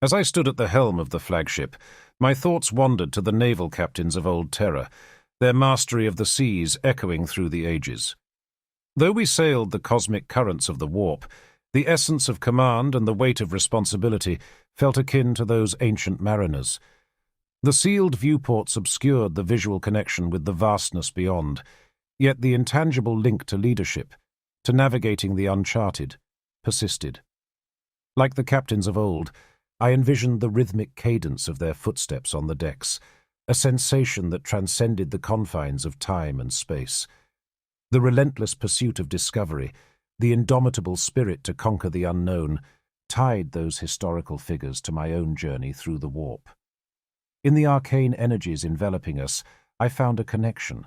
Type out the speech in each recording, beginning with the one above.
As I stood at the helm of the flagship, my thoughts wandered to the naval captains of old Terra, their mastery of the seas echoing through the ages. Though we sailed the cosmic currents of the warp, the essence of command and the weight of responsibility felt akin to those ancient mariners. The sealed viewports obscured the visual connection with the vastness beyond, yet the intangible link to leadership, to navigating the uncharted, persisted. Like the captains of old, I envisioned the rhythmic cadence of their footsteps on the decks, a sensation that transcended the confines of time and space. The relentless pursuit of discovery, the indomitable spirit to conquer the unknown, tied those historical figures to my own journey through the warp. In the arcane energies enveloping us, I found a connection,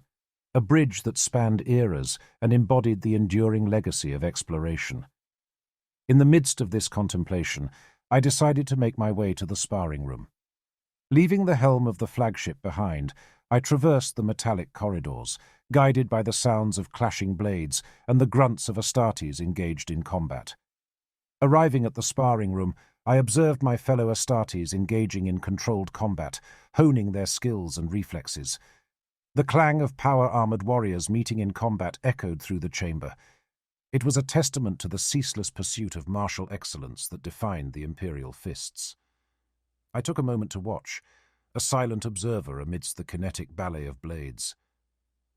a bridge that spanned eras and embodied the enduring legacy of exploration. In the midst of this contemplation, I decided to make my way to the sparring room. Leaving the helm of the flagship behind, I traversed the metallic corridors, guided by the sounds of clashing blades and the grunts of Astartes engaged in combat. Arriving at the sparring room, I observed my fellow Astartes engaging in controlled combat, honing their skills and reflexes. The clang of power-armored warriors meeting in combat echoed through the chamber. It was a testament to the ceaseless pursuit of martial excellence that defined the Imperial Fists. I took a moment to watch, a silent observer amidst the kinetic ballet of blades.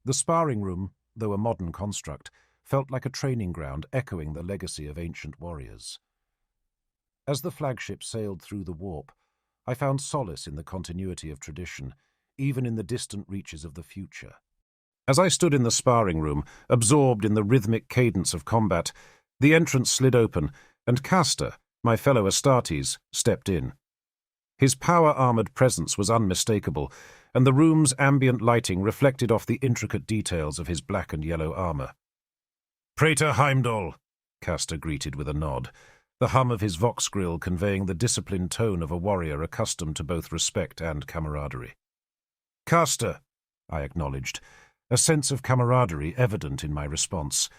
The sparring room, though a modern construct, felt like a training ground echoing the legacy of ancient warriors. As the flagship sailed through the warp, I found solace in the continuity of tradition, even in the distant reaches of the future. As I stood in the sparring room, absorbed in the rhythmic cadence of combat, the entrance slid open, and Castor, my fellow Astartes, stepped in. His power-armored presence was unmistakable, and the room's ambient lighting reflected off the intricate details of his black and yellow armor. "Praetor Heimdall," Castor greeted with a nod, the hum of his vox grill conveying the disciplined tone of a warrior accustomed to both respect and camaraderie. "Castor," I acknowledged, a sense of camaraderie evident in my response.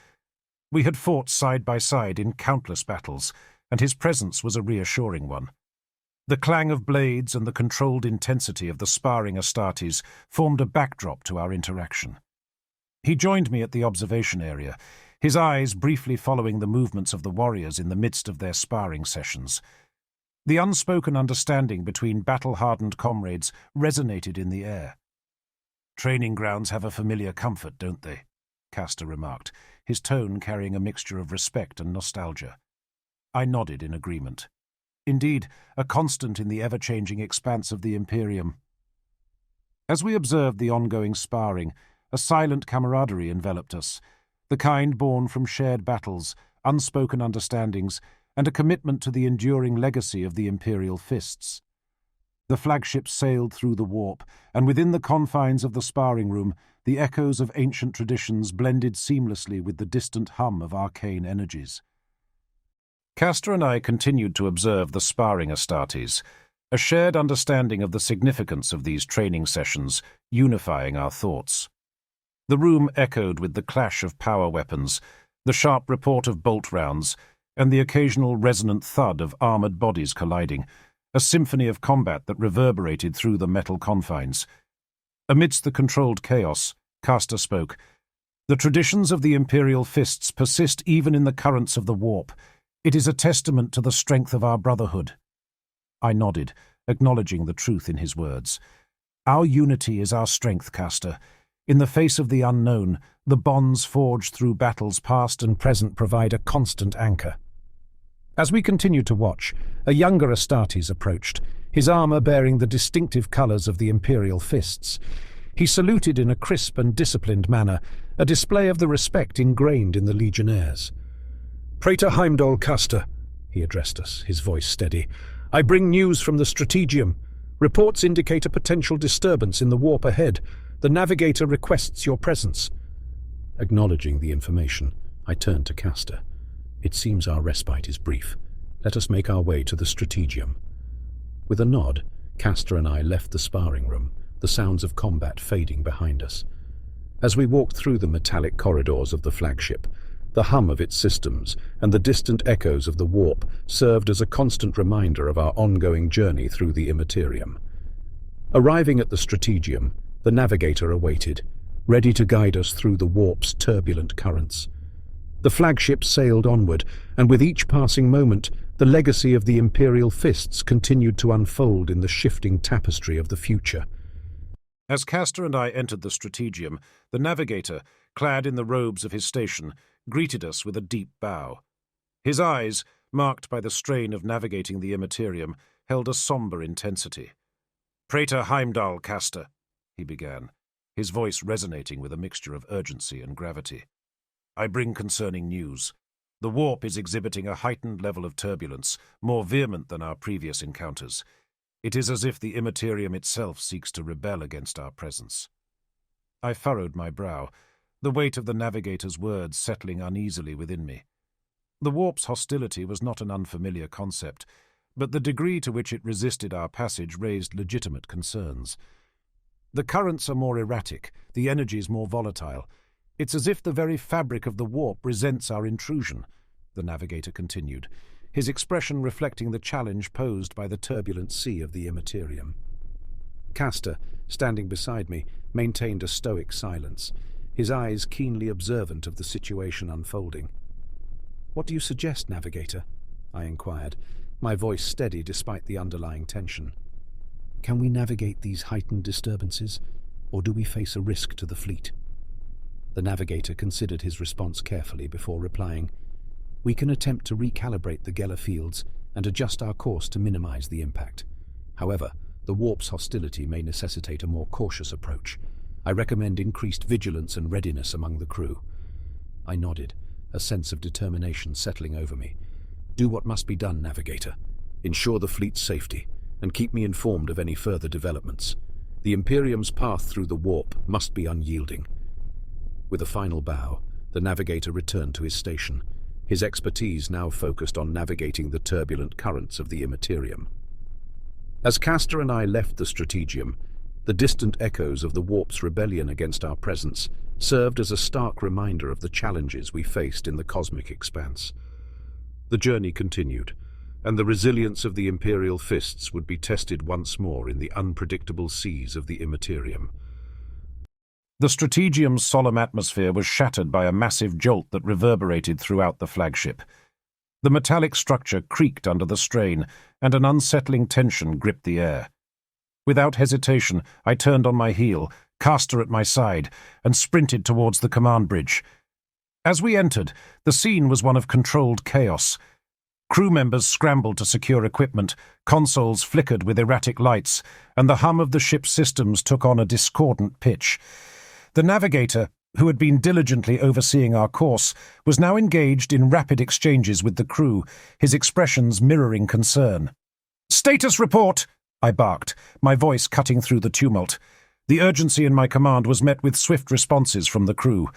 We had fought side by side in countless battles, and his presence was a reassuring one. The clang of blades and the controlled intensity of the sparring Astartes formed a backdrop to our interaction. He joined me at the observation area, his eyes briefly following the movements of the warriors in the midst of their sparring sessions. The unspoken understanding between battle-hardened comrades resonated in the air. "Training grounds have a familiar comfort, don't they?" Castor remarked, his tone carrying a mixture of respect and nostalgia. I nodded in agreement. Indeed, a constant in the ever-changing expanse of the Imperium. As we observed the ongoing sparring, a silent camaraderie enveloped us, the kind born from shared battles, unspoken understandings, and a commitment to the enduring legacy of the Imperial Fists. The flagship sailed through the warp, and within the confines of the sparring room, the echoes of ancient traditions blended seamlessly with the distant hum of arcane energies. Castor and I continued to observe the sparring Astartes, a shared understanding of the significance of these training sessions, unifying our thoughts. The room echoed with the clash of power weapons, the sharp report of bolt rounds, and the occasional resonant thud of armored bodies colliding, a symphony of combat that reverberated through the metal confines. Amidst the controlled chaos, Castor spoke. "The traditions of the Imperial Fists persist even in the currents of the warp. It is a testament to the strength of our brotherhood." I nodded, acknowledging the truth in his words. "Our unity is our strength, Castor. In the face of the unknown, the bonds forged through battles past and present provide a constant anchor." As we continued to watch, a younger Astartes approached, his armor bearing the distinctive colors of the Imperial Fists. He saluted in a crisp and disciplined manner, a display of the respect ingrained in the legionnaires. "Praetor Heimdall Castor," he addressed us, his voice steady. "I bring news from the Strategium. Reports indicate a potential disturbance in the warp ahead. The navigator requests your presence." Acknowledging the information, I turned to Castor. "It seems our respite is brief. Let us make our way to the Strategium." With a nod, Castor and I left the sparring room, the sounds of combat fading behind us. As we walked through the metallic corridors of the flagship, The hum of its systems and the distant echoes of the warp served as a constant reminder of our ongoing journey through the Imperium. Arriving at the Strategium, the navigator awaited, ready to guide us through the warp's turbulent currents. The flagship sailed onward, and with each passing moment, the legacy of the Imperial Fists continued to unfold in the shifting tapestry of the future. As Castor and I entered the Strategium, the navigator, clad in the robes of his station, greeted us with a deep bow. His eyes, marked by the strain of navigating the Imperium, held a somber intensity. "Praetor Heimdall, Castor," he began, his voice resonating with a mixture of urgency and gravity. "I bring concerning news. The warp is exhibiting a heightened level of turbulence, more vehement than our previous encounters. It is as if the Imperium itself seeks to rebel against our presence." I furrowed my brow, the weight of the navigator's words settling uneasily within me. The warp's hostility was not an unfamiliar concept, but the degree to which it resisted our passage raised legitimate concerns. "The currents are more erratic, the energies more volatile. It's as if the very fabric of the warp resents our intrusion," the navigator continued, his expression reflecting the challenge posed by the turbulent sea of the Imperium. Castor, standing beside me, maintained a stoic silence, his eyes keenly observant of the situation unfolding. "What do you suggest, navigator?" I inquired, my voice steady despite the underlying tension. "Can we navigate these heightened disturbances, or do we face a risk to the fleet?" The navigator considered his response carefully before replying. "We can attempt to recalibrate the Geller fields and adjust our course to minimize the impact. However, the warp's hostility may necessitate a more cautious approach. I recommend increased vigilance and readiness among the crew." I nodded, a sense of determination settling over me. "Do what must be done, navigator. Ensure the fleet's safety, and keep me informed of any further developments. The Imperium's path through the warp must be unyielding." With a final bow, the navigator returned to his station, his expertise now focused on navigating the turbulent currents of the Imperium. As Castor and I left the Strategium, the distant echoes of the warp's rebellion against our presence served as a stark reminder of the challenges we faced in the cosmic expanse. The journey continued, and the resilience of the Imperial Fists would be tested once more in the unpredictable seas of the Imperium. The Strategium's solemn atmosphere was shattered by a massive jolt that reverberated throughout the flagship. The metallic structure creaked under the strain, and an unsettling tension gripped the air. Without hesitation, I turned on my heel, Castor at my side, and sprinted towards the command bridge. As we entered, the scene was one of controlled chaos. Crew members scrambled to secure equipment, consoles flickered with erratic lights, and the hum of the ship's systems took on a discordant pitch. The navigator, who had been diligently overseeing our course, was now engaged in rapid exchanges with the crew, his expressions mirroring concern. "Status report!" I barked, my voice cutting through the tumult. The urgency in my command was met with swift responses from the crew.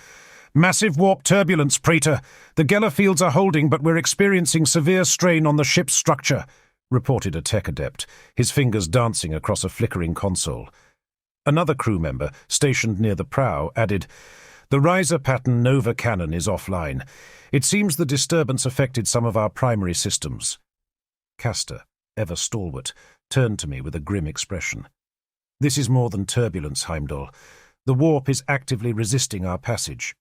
"Massive warp turbulence, Praetor. The Geller fields are holding, but we're experiencing severe strain on the ship's structure," reported a tech adept, his fingers dancing across a flickering console. Another crew member, stationed near the prow, added, "The riser pattern Nova cannon is offline. It seems the disturbance affected some of our primary systems." Castor, ever stalwart, turned to me with a grim expression. "This is more than turbulence, Heimdall. The warp is actively resisting our passage."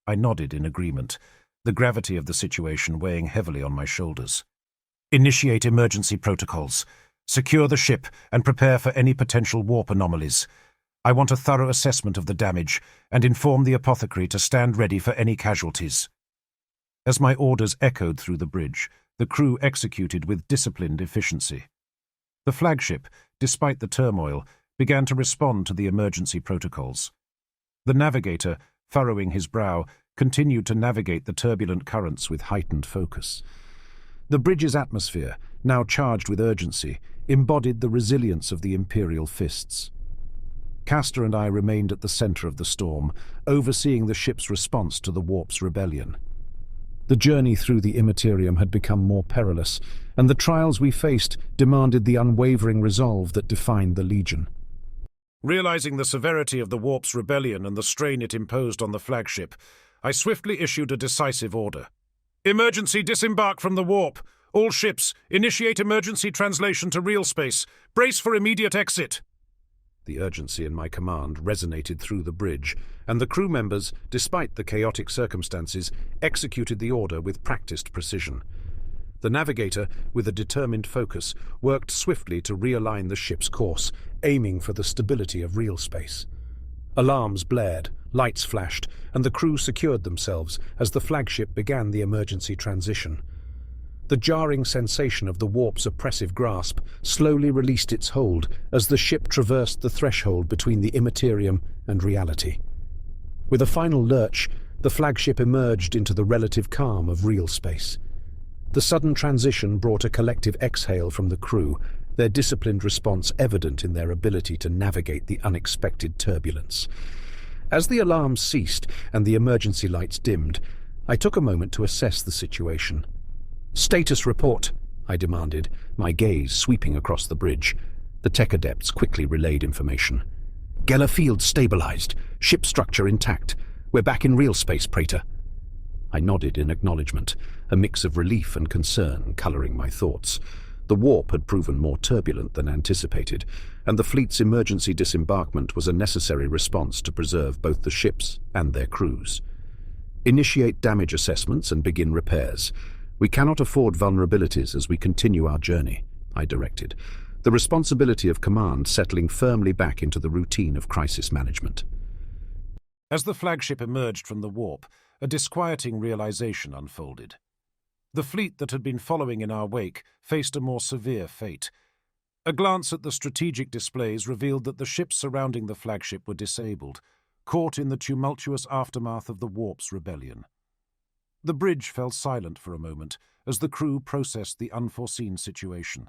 I nodded in agreement, the gravity of the situation weighing heavily on my shoulders. "Initiate emergency protocols. Secure the ship and prepare for any potential warp anomalies. I want a thorough assessment of the damage and inform the apothecary to stand ready for any casualties." As my orders echoed through the bridge, the crew executed with disciplined efficiency. The flagship, despite the turmoil, began to respond to the emergency protocols. The navigator, furrowing his brow, continued to navigate the turbulent currents with heightened focus. The bridge's atmosphere, now charged with urgency, embodied the resilience of the Imperial Fists. Castor and I remained at the center of the storm, overseeing the ship's response to the warp's rebellion. The journey through the Imperium had become more perilous, and the trials we faced demanded the unwavering resolve that defined the Legion. Realizing the severity of the warp's rebellion and the strain it imposed on the flagship, I swiftly issued a decisive order. Emergency disembark from the warp. All ships, initiate emergency translation to real space. Brace for immediate exit. The urgency in my command resonated through the bridge, and the crew members, despite the chaotic circumstances, executed the order with practiced precision. The navigator, with a determined focus, worked swiftly to realign the ship's course, aiming for the stability of real space. Alarms blared, lights flashed, and the crew secured themselves as the flagship began the emergency transition. The jarring sensation of the warp's oppressive grasp slowly released its hold as the ship traversed the threshold between the immaterium and reality. With a final lurch, the flagship emerged into the relative calm of real space. The sudden transition brought a collective exhale from the crew, their disciplined response evident in their ability to navigate the unexpected turbulence. As the alarms ceased and the emergency lights dimmed, I took a moment to assess the situation. "Status report," I demanded, my gaze sweeping across the bridge. The tech adepts quickly relayed information. "Geller field stabilized. Ship structure intact. We're back in real space, Praetor." I nodded in acknowledgement, a mix of relief and concern coloring my thoughts. The warp had proven more turbulent than anticipated, and the fleet's emergency disembarkment was a necessary response to preserve both the ships and their crews. "Initiate damage assessments and begin repairs. We cannot afford vulnerabilities as we continue our journey," I directed, the responsibility of command settling firmly back into the routine of crisis management. As the flagship emerged from the warp, a disquieting realization unfolded. The fleet that had been following in our wake faced a more severe fate. A glance at the strategic displays revealed that the ships surrounding the flagship were disabled, caught in the tumultuous aftermath of the warp's rebellion. The bridge fell silent for a moment as the crew processed the unforeseen situation.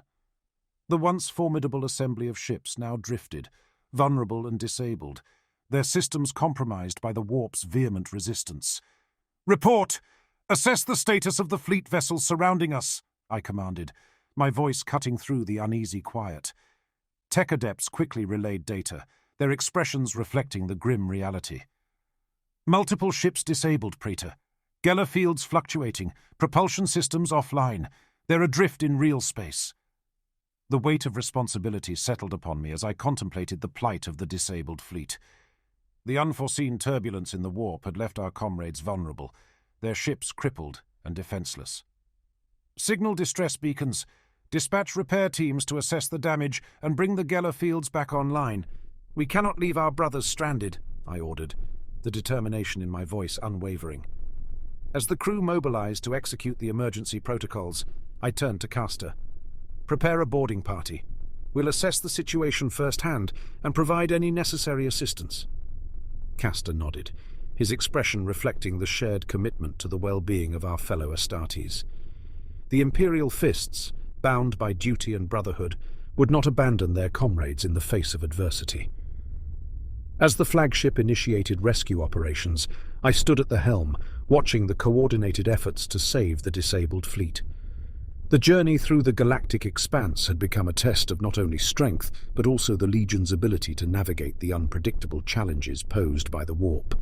The once formidable assembly of ships now drifted, vulnerable and disabled, their systems compromised by the warp's vehement resistance. "Report! Assess the status of the fleet vessels surrounding us," I commanded, my voice cutting through the uneasy quiet. Tech adepts quickly relayed data, their expressions reflecting the grim reality. "Multiple ships disabled, Praetor. Geller fields fluctuating, propulsion systems offline. They're adrift in real space." The weight of responsibility settled upon me as I contemplated the plight of the disabled fleet. The unforeseen turbulence in the warp had left our comrades vulnerable, their ships crippled and defenseless. "Signal distress beacons. Dispatch repair teams to assess the damage and bring the Geller fields back online. We cannot leave our brothers stranded," I ordered, the determination in my voice unwavering. As the crew mobilized to execute the emergency protocols, I turned to Castor. "Prepare a boarding party. We'll assess the situation firsthand and provide any necessary assistance." Castor nodded, his expression reflecting the shared commitment to the well-being of our fellow Astartes. The Imperial Fists, bound by duty and brotherhood, would not abandon their comrades in the face of adversity. As the flagship initiated rescue operations, I stood at the helm, watching the coordinated efforts to save the disabled fleet. The journey through the galactic expanse had become a test of not only strength, but also the Legion's ability to navigate the unpredictable challenges posed by the warp.